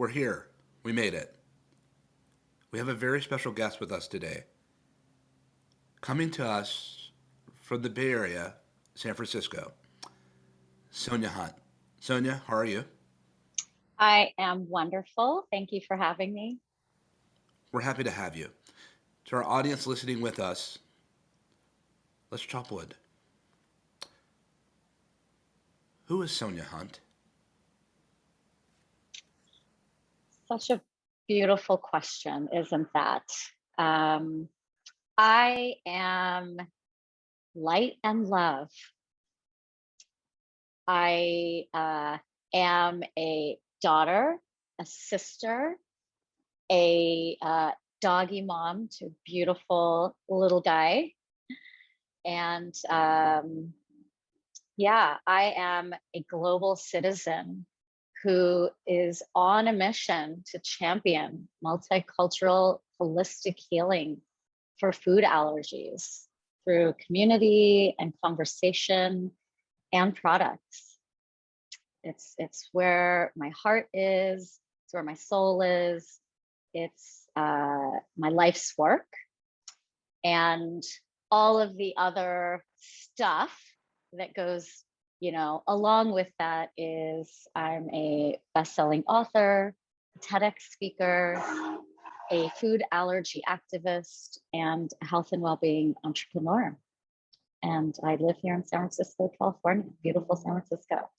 We're here. We made it. We have a very special guest with us today. Coming to us from the Bay Area, San Francisco, Sonia Hunt. Sonia, how are you? I am wonderful. Thank you for having me. We're happy to have you. To our audience listening with us, let's chop wood. Who is Sonia Hunt? Such a beautiful question, isn't that? Um, I am light and love. I am a daughter, a sister, a doggy mom to a beautiful little guy. And yeah, I am a global citizen who is on a mission to champion multicultural holistic healing for food allergies through community and conversation and products. It's where my heart is, it's where my soul is, it's my life's work, and all of the other stuff that goes along with that is I'm a best-selling author, a TEDx speaker, a food allergy activist, and a health and well-being entrepreneur. And I live here in San Francisco, California, beautiful San Francisco.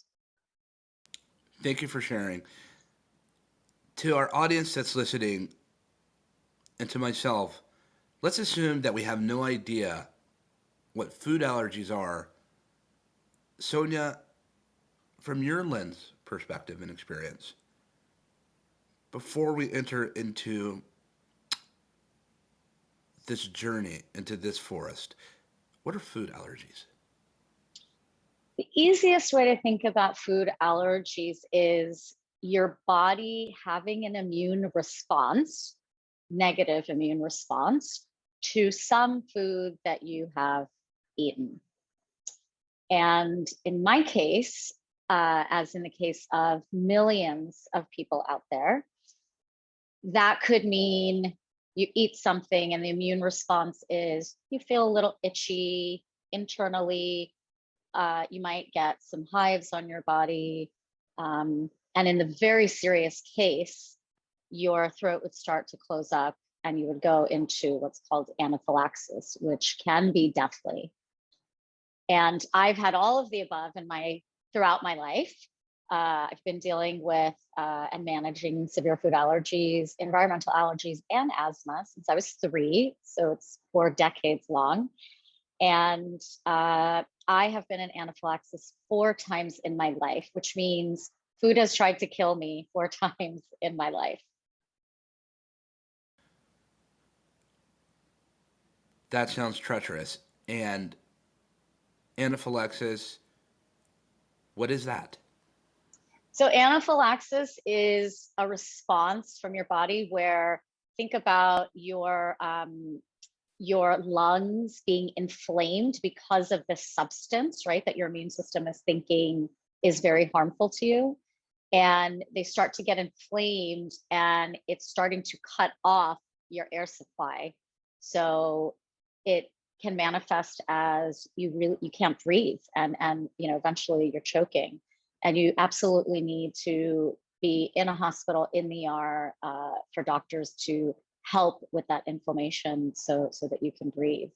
Thank you for sharing. To our audience that's listening, and to myself, let's assume that we have no idea what food allergies are. Sonia, from your lens perspective and experience, before we enter into this journey into this forest, what are food allergies? The easiest way to think about food allergies is your body having an immune response, negative immune response to some food that you have eaten. And in my case, as in the case of millions of people out there, that could mean you eat something and the immune response is you feel a little itchy internally. You might get some hives on your body. And in the very serious case, your throat would start to close up and you would go into what's called anaphylaxis, which can be deathly. And I've had all of the above throughout my life. I've been dealing with and managing severe food allergies, environmental allergies, and asthma since I was 3. So it's 4 decades long. And I have been in anaphylaxis 4 times in my life, which means food has tried to kill me 4 times in my life. That sounds treacherous. And anaphylaxis, what is that? So anaphylaxis is a response from your body where think about your lungs being inflamed because of this substance, right? That your immune system is thinking is very harmful to you. And they start to get inflamed and it's starting to cut off your air supply. So it can manifest as you can't breathe and eventually you're choking. And you absolutely need to be in a hospital in the ER for doctors to help with that inflammation so that you can breathe.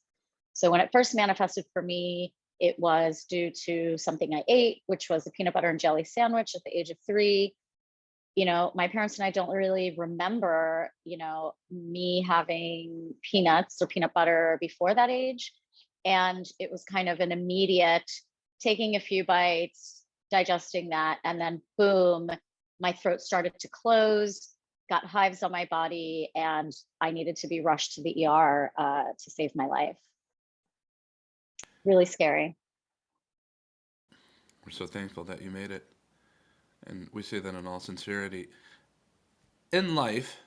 So when it first manifested for me, it was due to something I ate, which was a peanut butter and jelly sandwich at the age of 3. My parents and I don't really remember, me having peanuts or peanut butter before that age. And it was kind of an immediate taking a few bites, digesting that, and then boom, my throat started to close, got hives on my body, and I needed to be rushed to the ER to save my life. Really scary. We're so thankful that you made it. And we say that in all sincerity. In life,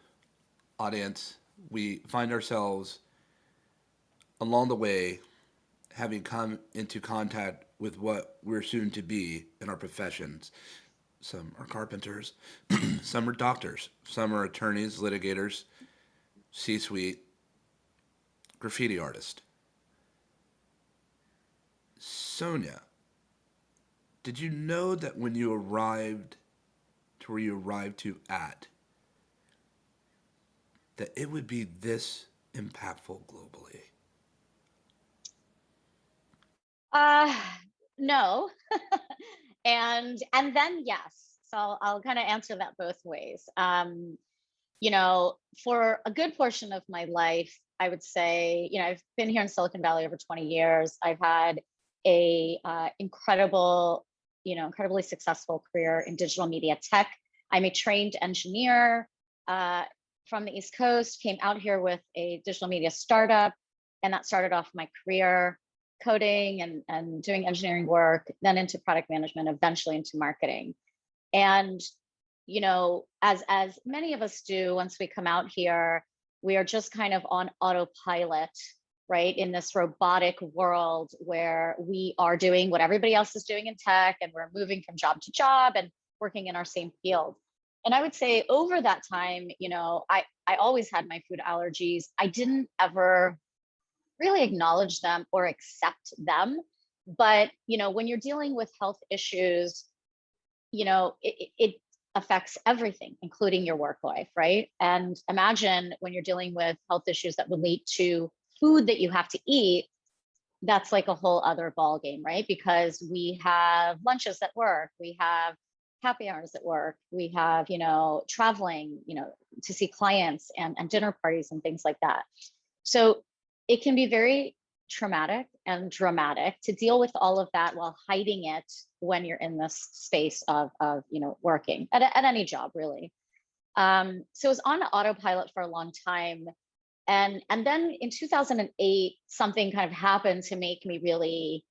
audience, we find ourselves along the way having come into contact with what we're soon to be in our professions. some are carpenters, some are doctors, some are attorneys, litigators, C suite, graffiti artist. Sonia, did you know that when you arrived to where you arrived to at, that it would be this impactful globally? Uh, no. And then yes. So I'll kind of answer that both ways. For a good portion of my life, I would say, I've been here in Silicon Valley over 20 years. I've had a incredibly successful career in digital media tech. I'm a trained engineer from the East Coast, came out here with a digital media startup, and that started off my career coding and doing engineering work, then into product management, eventually into marketing. And as many of us do, once we come out here, we are just kind of on autopilot, right? In this robotic world where we are doing what everybody else is doing in tech, and we're moving from job to job and working in our same field. And I would say over that time, I always had my food allergies. I didn't ever really acknowledge them or accept them. But, when you're dealing with health issues, it affects everything, including your work life, right? And imagine when you're dealing with health issues that relate to food that you have to eat, that's like a whole other ball game, right? Because we have lunches at work, we have happy hours at work, we have, traveling, to see clients and dinner parties and things like that. So it can be very traumatic and dramatic to deal with all of that while hiding it when you're in this space of working at any job, really. So it was on autopilot for a long time. And then in 2008, something kind of happened to make me really,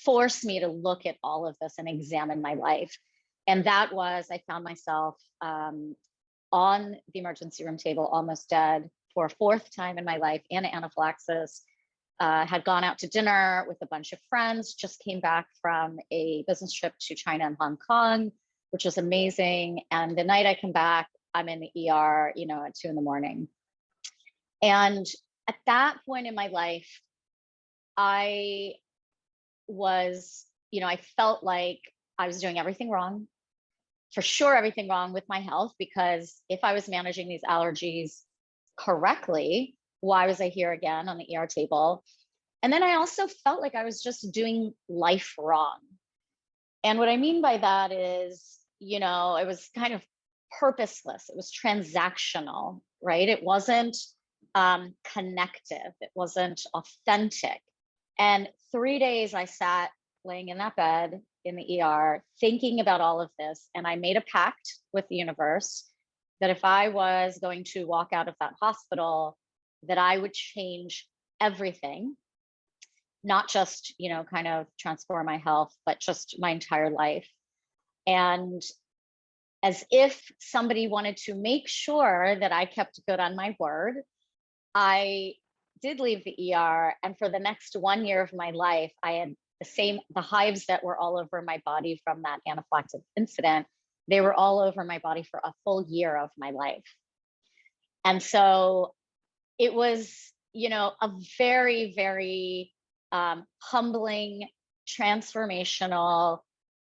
force me to look at all of this and examine my life. And that was, I found myself on the emergency room table, almost dead for a fourth time in my life, and anaphylaxis. Had gone out to dinner with a bunch of friends, just came back from a business trip to China and Hong Kong, which was amazing. And the night I come back, I'm in the ER, at 2 a.m. And at that point in my life, I was, I felt like I was doing everything wrong, for sure, everything wrong with my health, because if I was managing these allergies correctly, why was I here again on the ER table? And then I also felt like I was just doing life wrong. And what I mean by that is, it was kind of purposeless. It was transactional, right? It wasn't connective. It wasn't authentic. And 3 days I sat laying in that bed in the ER thinking about all of this. And I made a pact with the universe that if I was going to walk out of that hospital, that I would change everything, not just, kind of transform my health, but just my entire life. And as if somebody wanted to make sure that I kept good on my word, I did leave the ER. And for the next 1 year of my life, I had the hives that were all over my body from that anaphylactic incident. They were all over my body for a full year of my life. And so it was, a very, very humbling, transformational,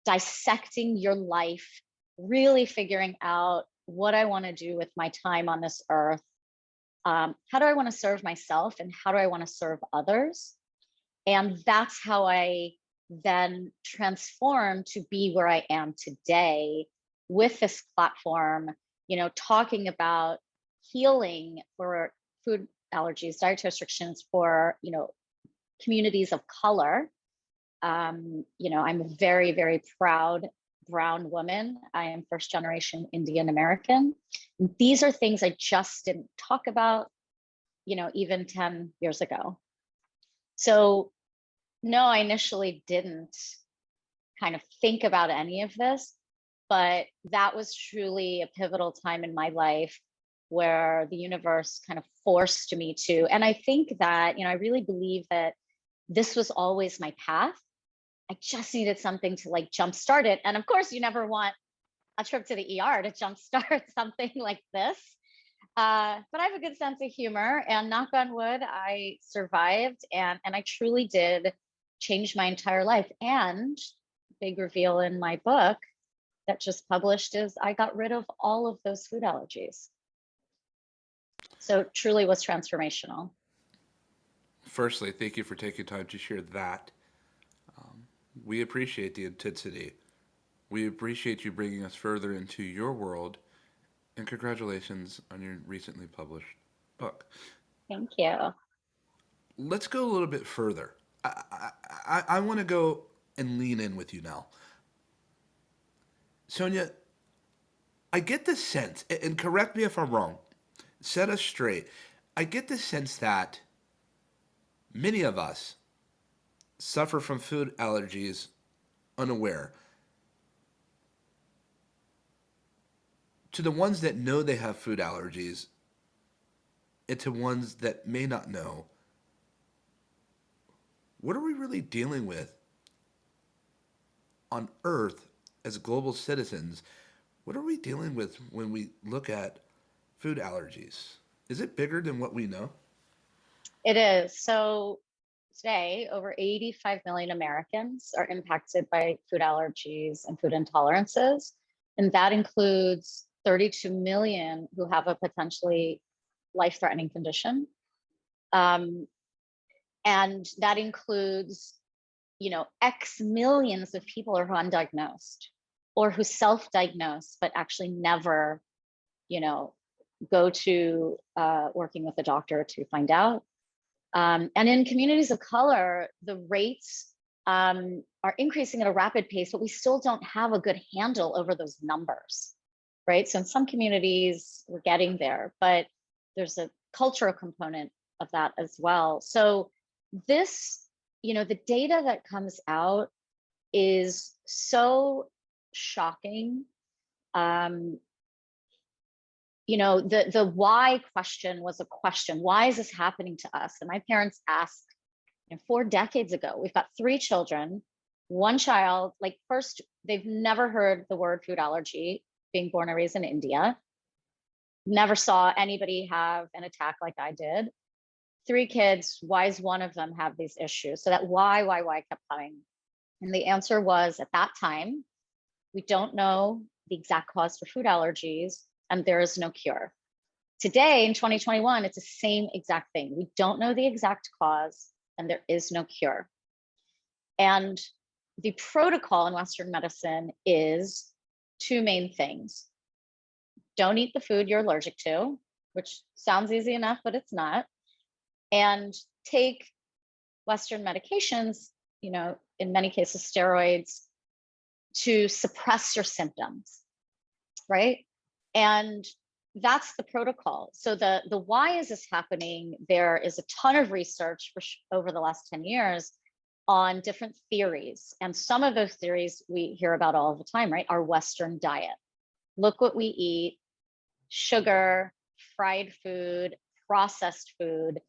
dissecting your life, really figuring out what I want to do with my time on this earth. How do I want to serve myself, and how do I want to serve others? And that's how I then transformed to be where I am today with this platform, talking about healing for food allergies, dietary restrictions for, communities of color. I'm a very, very proud brown woman. I am first generation Indian American. And these are things I just didn't talk about, even 10 years ago. So no, I initially didn't kind of think about any of this, but that was truly a pivotal time in my life where the universe kind of forced me to. And I think that, I really believe that this was always my path. I just needed something to like jumpstart it. And of course, you never want a trip to the ER to jumpstart something like this. But I have a good sense of humor, and knock on wood, I survived, and I truly did change my entire life. And big reveal in my book that just published is I got rid of all of those food allergies. So it truly was transformational. Firstly, thank you for taking time to share that. We appreciate the intensity. We appreciate you bringing us further into your world, and congratulations on your recently published book. Thank you. Let's go a little bit further. I want to go and lean in with you now. Sonia, I get the sense, and correct me if I'm wrong, set us straight. I get the sense that many of us suffer from food allergies unaware. To the ones that know they have food allergies, and to ones that may not know, what are we really dealing with on Earth as global citizens? What are we dealing with when we look at food allergies? Is it bigger than what we know? It is. So today, over 85 million Americans are impacted by food allergies and food intolerances. And that includes 32 million who have a potentially life-threatening condition. And that includes, X millions of people who are undiagnosed or who self-diagnose, but actually never, go to working with a doctor to find out. And in communities of color, the rates are increasing at a rapid pace, but we still don't have a good handle over those numbers, right? So in some communities, we're getting there, but there's a cultural component of that as well. So this, the data that comes out is so shocking. The why question was a question. Why is this happening to us? And my parents asked 4 decades ago. We've got 3 children, 1 child. Like, first, they've never heard the word food allergy, being born and raised in India. Never saw anybody have an attack like I did. 3 kids, why does one of them have these issues? So that why kept coming. And the answer was, at that time, we don't know the exact cause for food allergies, and there is no cure. Today, in 2021, it's the same exact thing. We don't know the exact cause, and there is no cure. And the protocol in Western medicine is 2 main things. Don't eat the food you're allergic to, which sounds easy enough, but it's not. And take Western medications, in many cases, steroids, to suppress your symptoms, right? And that's the protocol. So the why is this happening? There is a ton of research over the last 10 years on different theories. And some of those theories we hear about all the time, right? Our Western diet. Look what we eat: sugar, fried food, processed food.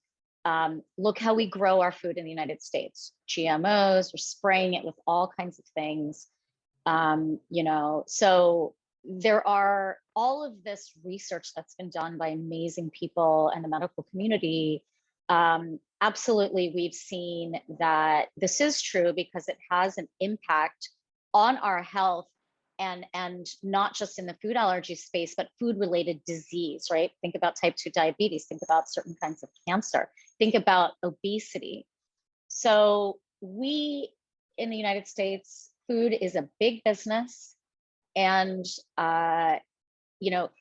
Look how we grow our food in the United States. GMOs, we're spraying it with all kinds of things. So there are all of this research that's been done by amazing people and the medical community. Absolutely, we've seen that this is true because it has an impact on our health, and not just in the food allergy space, but food related disease, right? Think about type 2 diabetes, think about certain kinds of cancer, think about obesity. So we in the United States, food is a big business. And,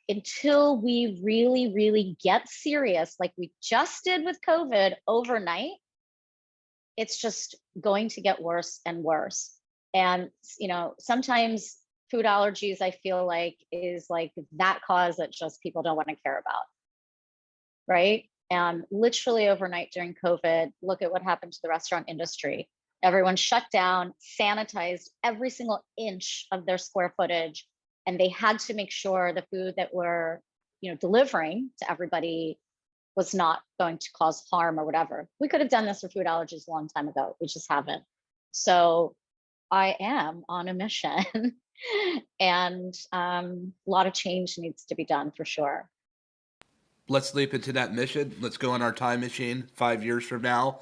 until we really, really get serious, like we just did with COVID overnight, it's just going to get worse and worse. And, sometimes food allergies, I feel like, is like that cause that just people don't want to care about, right? And literally overnight during COVID, look at what happened to the restaurant industry. Everyone shut down, sanitized every single inch of their square footage, and they had to make sure the food that we're, delivering to everybody was not going to cause harm or whatever. We could have done this for food allergies a long time ago. We just haven't. So I am on a mission. And a lot of change needs to be done for sure. Let's leap into that mission. Let's go in our time machine 5 years from now.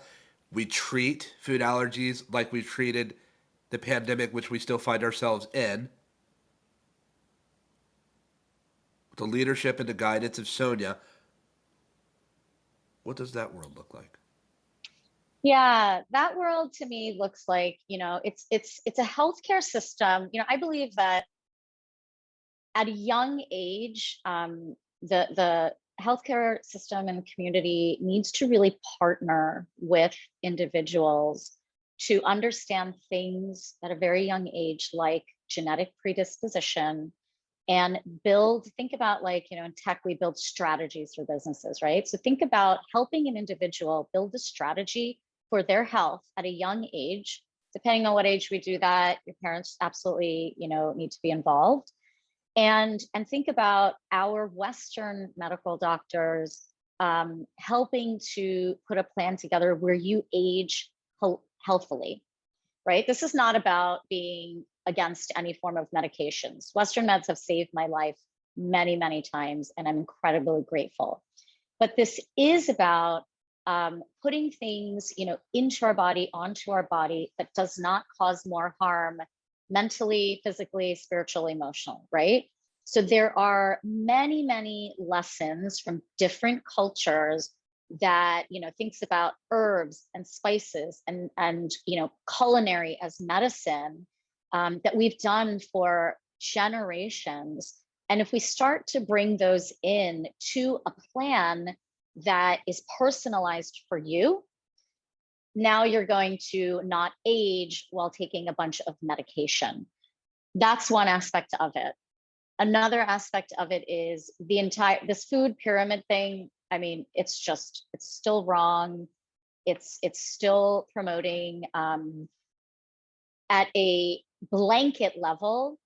We treat food allergies like we treated the pandemic, which we still find ourselves in, with the leadership and the guidance of Sonia. What does that world look like? Yeah, that world to me looks like, it's a healthcare system. I believe that at a young age, the healthcare system and community needs to really partner with individuals to understand things at a very young age, like genetic predisposition, and think about, like, in tech, we build strategies for businesses, right? So think about helping an individual build a strategy for their health at a young age. Depending on what age we do that, your parents absolutely, need to be involved. And think about our Western medical doctors helping to put a plan together where you age healthfully, right? This is not about being against any form of medications. Western meds have saved my life many, many times, and I'm incredibly grateful. But this is about putting things, into our body, onto our body, that does not cause more harm mentally, physically, spiritually, emotional, right? So there are many, many lessons from different cultures that, thinks about herbs and spices and culinary as medicine, that we've done for generations. And if we start to bring those in to a plan that is personalized for you, now you're going to not age while taking a bunch of medication. That's one aspect of it. Another aspect of it is this food pyramid thing. I mean, it's still wrong. It's still promoting at a blanket level,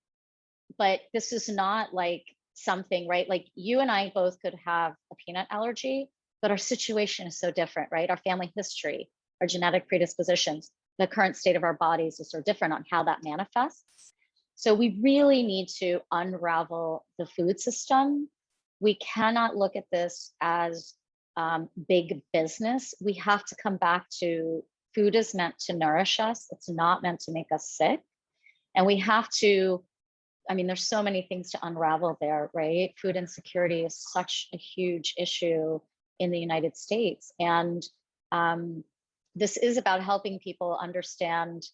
but this is not like something, right? Like, you and I both could have a peanut allergy, but our situation is so different, right? Our family history, our genetic predispositions, the current state of our bodies is so different on how that manifests. So we really need to unravel the food system. We cannot look at this as big business. We have to come back to food is meant to nourish us. It's not meant to make us sick. And we have to, there's so many things to unravel there, right? Food insecurity is such a huge issue in the United States. And this is about helping people understand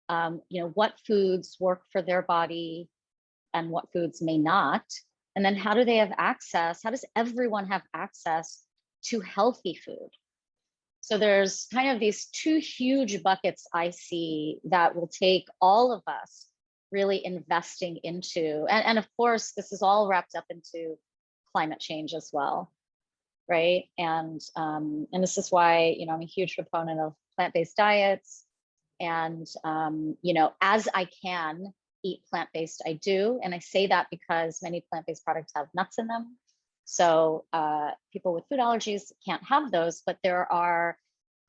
what foods work for their body and what foods may not. And then how do they have access? How does everyone have access to healthy food? So there's kind of these two huge buckets I see that will take all of us really investing into. And of course, this is all wrapped up into climate change as well, right? And this is why, I'm a huge proponent of plant-based diets. And, as I can eat plant-based, I do. And I say that because many plant-based products have nuts in them. So people with food allergies can't have those, but there are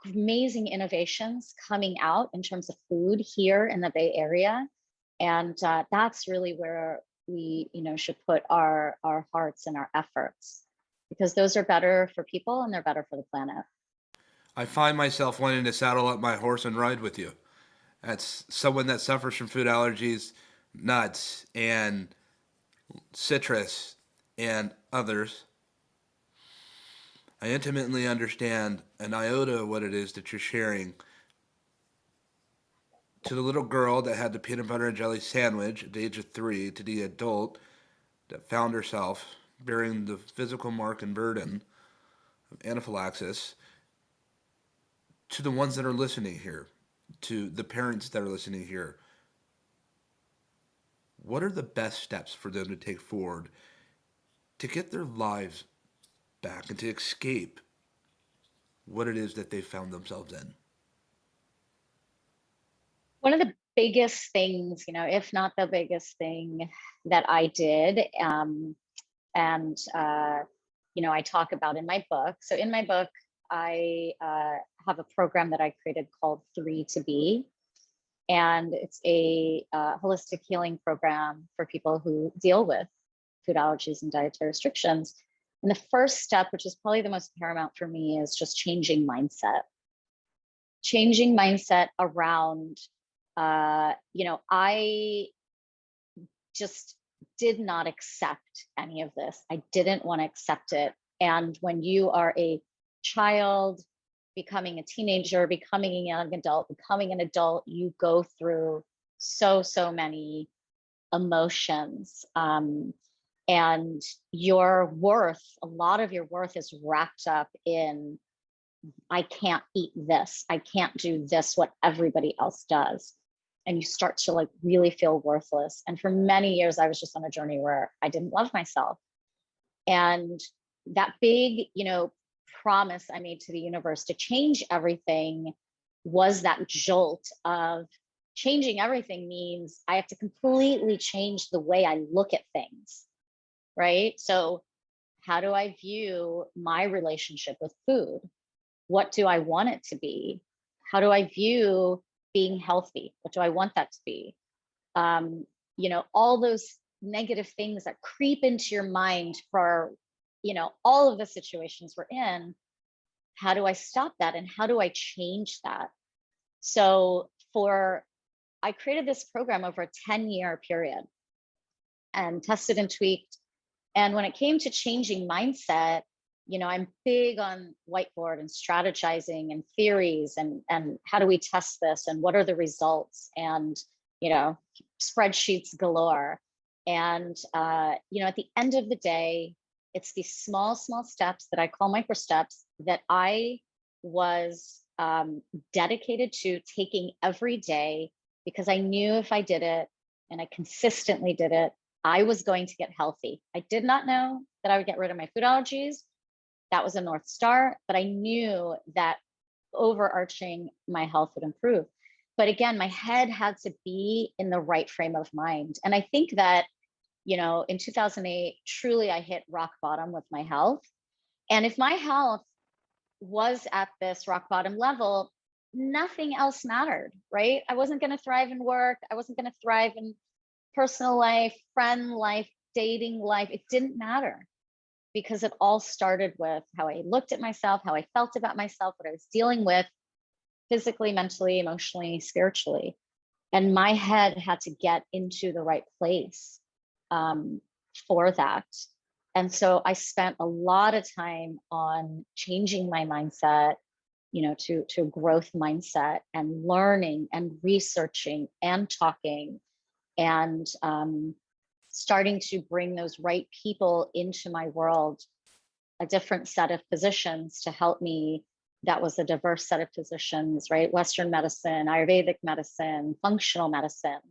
amazing innovations coming out in terms of food here in the Bay Area. And that's really where we, should put our hearts and our efforts, because those are better for people and they're better for the planet. I find myself wanting to saddle up my horse and ride with you. That's someone that suffers from food allergies, nuts, and citrus, and others. I intimately understand an iota of what it is that you're sharing. To the little girl that had the peanut butter and jelly sandwich at the age of 3, to the adult that found herself bearing the physical mark and burden of anaphylaxis, to the ones that are listening here, to the parents that are listening here, what are the best steps for them to take forward to get their lives back and to escape what it is that they found themselves in? One of the biggest things, if not the biggest thing that I did, and I talk about in my book. So in my book, I have a program that I created called 3 to Be. And it's a holistic healing program for people who deal with food allergies and dietary restrictions. And the first step, which is probably the most paramount for me, is just changing mindset around, I just did not accept any of this. I didn't want to accept it. And when you are a child, becoming a teenager, becoming a young adult, becoming an adult, you go through so many emotions. And your worth, a lot of your worth is wrapped up in, I can't eat this, I can't do this, what everybody else does. And you start to like really feel worthless. And for many years, I was just on a journey where I didn't love myself. And that big, promise I made to the universe to change everything was that jolt of changing everything means I have to completely change the way I look at things, right? So, how do I view my relationship with food? What do I want it to be? How do I view being healthy? What do I want that to be? All those negative things that creep into your mind for, all of the situations we're in. How do I stop that? And how do I change that? So I created this program over a 10-year period and tested and tweaked. And when it came to changing mindset, I'm big on whiteboard and strategizing and theories and how do we test this and what are the results and, spreadsheets galore. And, at the end of the day, it's these small steps that I call micro steps that I was dedicated to taking every day because I knew if I did it and I consistently did it, I was going to get healthy. I did not know that I would get rid of my food allergies. That was a North Star, but I knew that overarching my health would improve. But again, my head had to be in the right frame of mind. And I think that, in 2008, truly I hit rock bottom with my health. And if my health was at this rock bottom level, nothing else mattered, right? I wasn't going to thrive in work. I wasn't going to thrive in personal life, friend life, dating life. It didn't matter because it all started with how I looked at myself, how I felt about myself, what I was dealing with physically, mentally, emotionally, spiritually. And my head had to get into the right place for that. And so I spent a lot of time on changing my mindset, to a growth mindset and learning and researching and talking and starting to bring those right people into my world, a different set of physicians to help me. That was a diverse set of physicians, right? Western medicine, Ayurvedic medicine, functional medicine,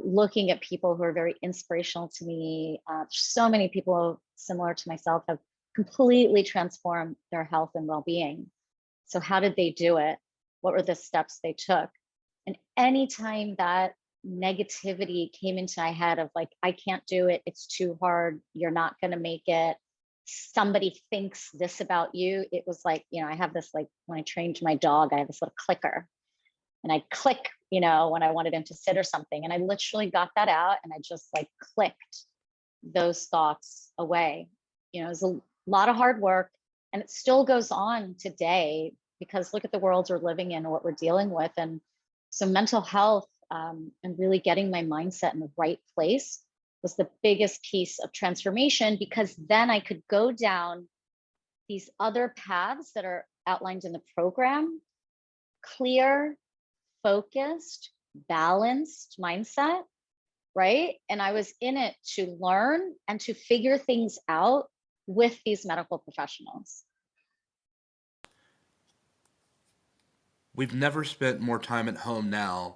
looking at people who are very inspirational to me. So many people similar to myself have completely transformed their health and well-being. So how did they do it? What were the steps they took? And anytime that negativity came into my head of like, I can't do it, it's too hard, you're not going to make it, somebody thinks this about you, it was like, I have this, like when I trained my dog, I have this little clicker and I click, when I wanted him to sit or something. And I literally got that out and I just like clicked those thoughts away. It was a lot of hard work and it still goes on today because look at the world we're living in and what we're dealing with. And so mental health and really getting my mindset in the right place was the biggest piece of transformation, because then I could go down these other paths that are outlined in the program, clear, focused, balanced mindset, right? And I was in it to learn and to figure things out with these medical professionals. We've never spent more time at home now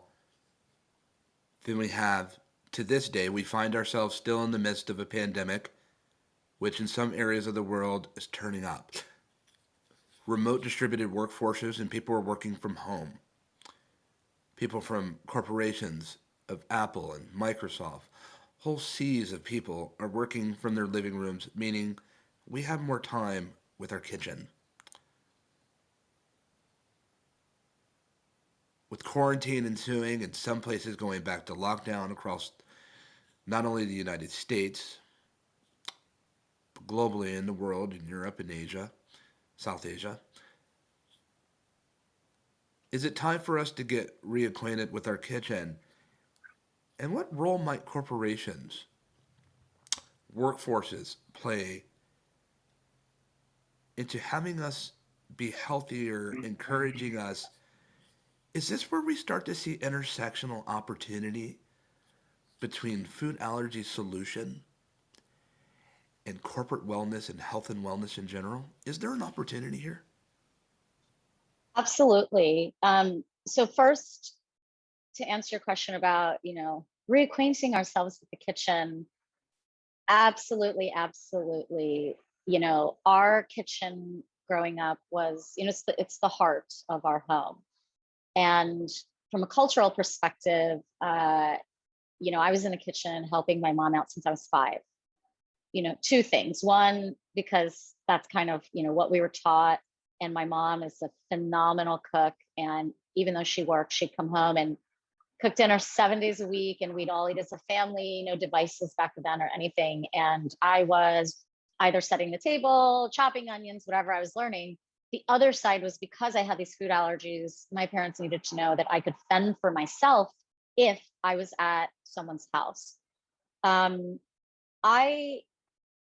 than we have to this day. We find ourselves still in the midst of a pandemic, which in some areas of the world is turning up. Remote distributed workforces and people are working from home. People from corporations of Apple and Microsoft, whole seas of people are working from their living rooms, meaning we have more time with our kitchen. with quarantine ensuing and some places going back to lockdown across not only the United States, but globally in the world, in Europe and Asia, South Asia, is it time for us to get reacquainted with our kitchen? And what role might corporations, workforces play into having us be healthier, encouraging us? Is this where we start to see intersectional opportunity between food allergy solution and corporate wellness and health and wellness in general? Is there an opportunity here? Absolutely. So first, to answer your question about, reacquainting ourselves with the kitchen, absolutely, absolutely. Our kitchen growing up was, it's the heart of our home. And from a cultural perspective, I was in the kitchen helping my mom out since I was 5. Two things. One, because that's kind of, what we were taught. And my mom is a phenomenal cook. And even though she worked, she'd come home and cook dinner 7 days a week, and we'd all eat as a family, no devices back then or anything. And I was either setting the table, chopping onions, whatever I was learning. The other side was, because I had these food allergies, my parents needed to know that I could fend for myself if I was at someone's house. I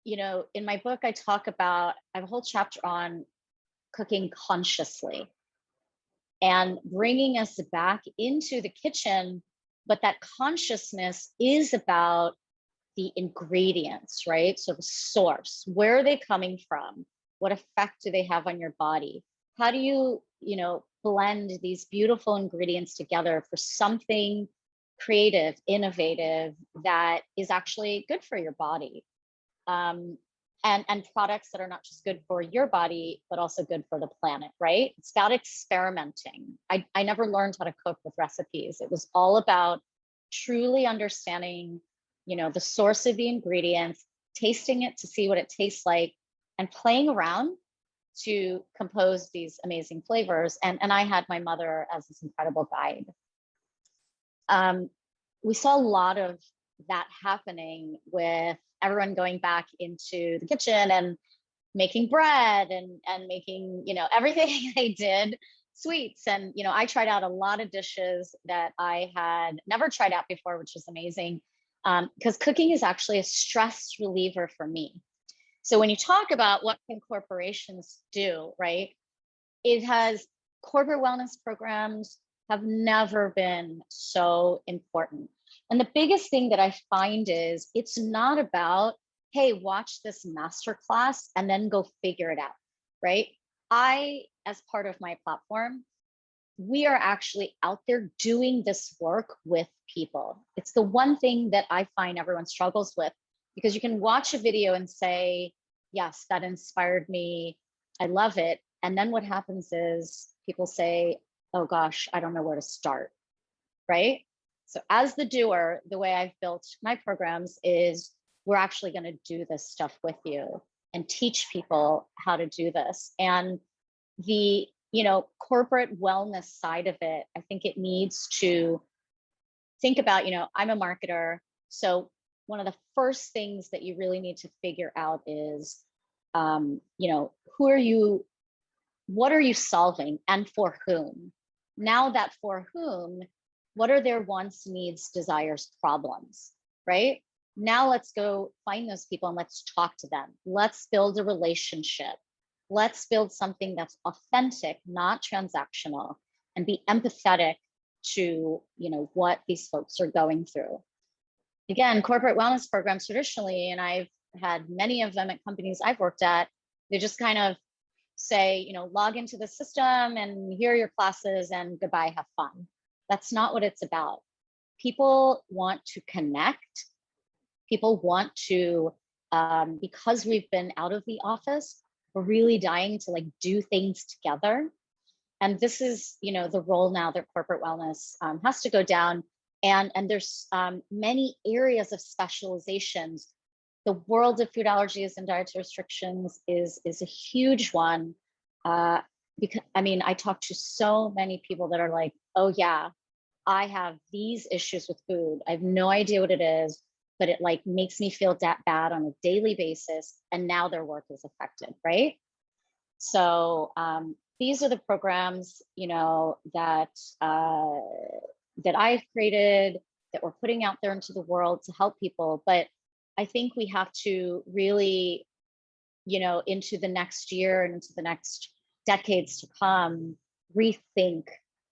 in my book, I have a whole chapter on cooking consciously and bringing us back into the kitchen. But that consciousness is about the ingredients, right? So the source, where are they coming from? What effect do they have on your body? How do you, blend these beautiful ingredients together for something creative, innovative, that is actually good for your body? And products that are not just good for your body, but also good for the planet, right? It's about experimenting. I never learned how to cook with recipes. It was all about truly understanding, the source of the ingredients, tasting it to see what it tastes like, and playing around to compose these amazing flavors. And I had my mother as this incredible guide. We saw a lot of that happening with everyone going back into the kitchen and making bread and making, everything they did, sweets. And, I tried out a lot of dishes that I had never tried out before, which was amazing. Because cooking is actually a stress reliever for me. So when you talk about what can corporations do, right? It has corporate wellness programs have never been so important. And the biggest thing that I find is it's not about, hey, watch this masterclass and then go figure it out, right? As part of my platform, we are actually out there doing this work with people. It's the one thing that I find everyone struggles with, because you can watch a video and say, yes, that inspired me. I love it. And then what happens is people say, oh gosh, I don't know where to start, right? So as the doer, the way I've built my programs is we're actually going to do this stuff with you and teach people how to do this. And the, corporate wellness side of it, I think it needs to think about, I'm a marketer. So one of the first things that you really need to figure out is, who are you, what are you solving and for whom? Now that for whom, what are their wants, needs, desires, problems, right? Now let's go find those people and let's talk to them. Let's build a relationship. Let's build something that's authentic, not transactional, and be empathetic to, what these folks are going through. Again, corporate wellness programs traditionally, and I've had many of them at companies I've worked at, they just kind of say, log into the system and here are your classes and goodbye, have fun. That's not what it's about. People want to connect. People want to, because we've been out of the office, we're really dying to do things together. And this is, the role now that corporate wellness has to go down. And there's many areas of specializations. The world of food allergies and dietary restrictions is a huge one. Because I talk to so many people that are like, oh yeah, I have these issues with food. I have no idea what it is, but it like makes me feel that bad on a daily basis. And now their work is affected, right? So these are the programs, uh, that I've created, that we're putting out there into the world to help people. But I think we have to really, into the next year and into the next decades to come, rethink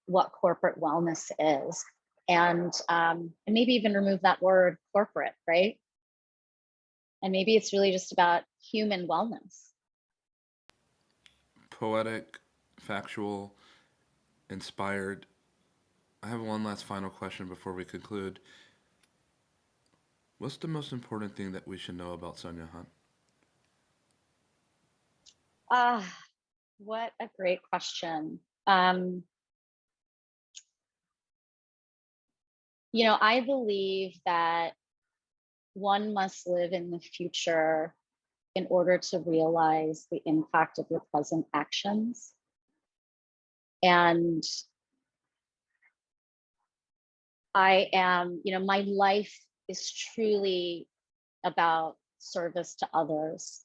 what corporate wellness is, and maybe even remove that word corporate, right? And maybe it's really just about human wellness. Poetic, factual, inspired. I have one last final question before we conclude. What's the most important thing that we should know about Sonia Hunt? Ah, what a great question. Um, I believe that one must live in the future in order to realize the impact of your present actions. And my life is truly about service to others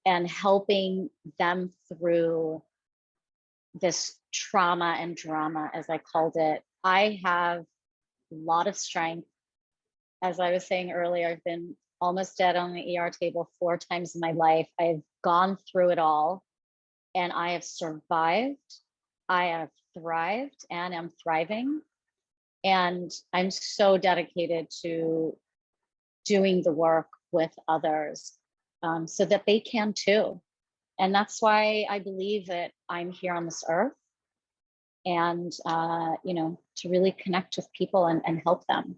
and helping them through this trauma and drama, as I called it. I have a lot of strength. As I was saying earlier, I've been almost dead on the ER table 4 times in my life. I've gone through it all and I have survived. I have thrived and am thriving. And I'm so dedicated to doing the work with others, so that they can too. And that's why I believe that I'm here on this earth, and to really connect with people and help them.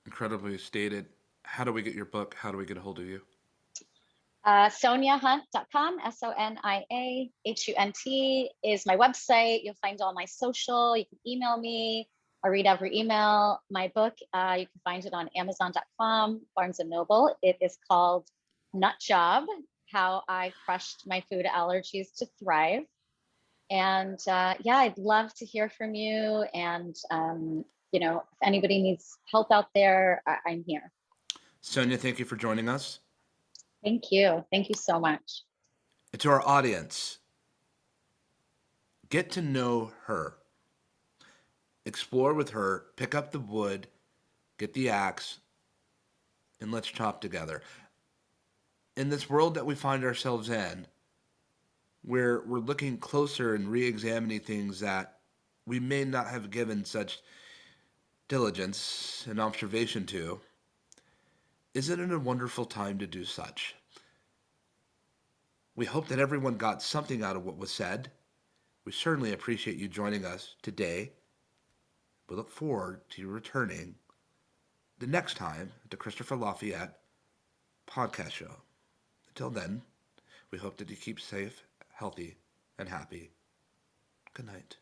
Incredibly stated. How do we get your book? How do we get a hold of you? SoniaHunt.com, SoniaHunt is my website. You'll find all my social. You can email me. I read every email. My book, you can find it on Amazon.com, Barnes and Noble. It is called Nut Job: How I Crushed My Food Allergies to Thrive. And yeah, I'd love to hear from you. And if anybody needs help out there, I'm here. Sonia, thank you for joining us. Thank you. Thank you so much. And to our audience, get to know her. Explore with her, pick up the wood, get the axe, and let's chop together. In this world that we find ourselves in, where we're looking closer and re examining things that we may not have given such diligence and observation to, isn't it a wonderful time to do such? We hope that everyone got something out of what was said. We certainly appreciate you joining us today. We look forward to you returning the next time at the Christopher Lafayette podcast show. Until then, we hope that you keep safe, healthy, and happy. Good night.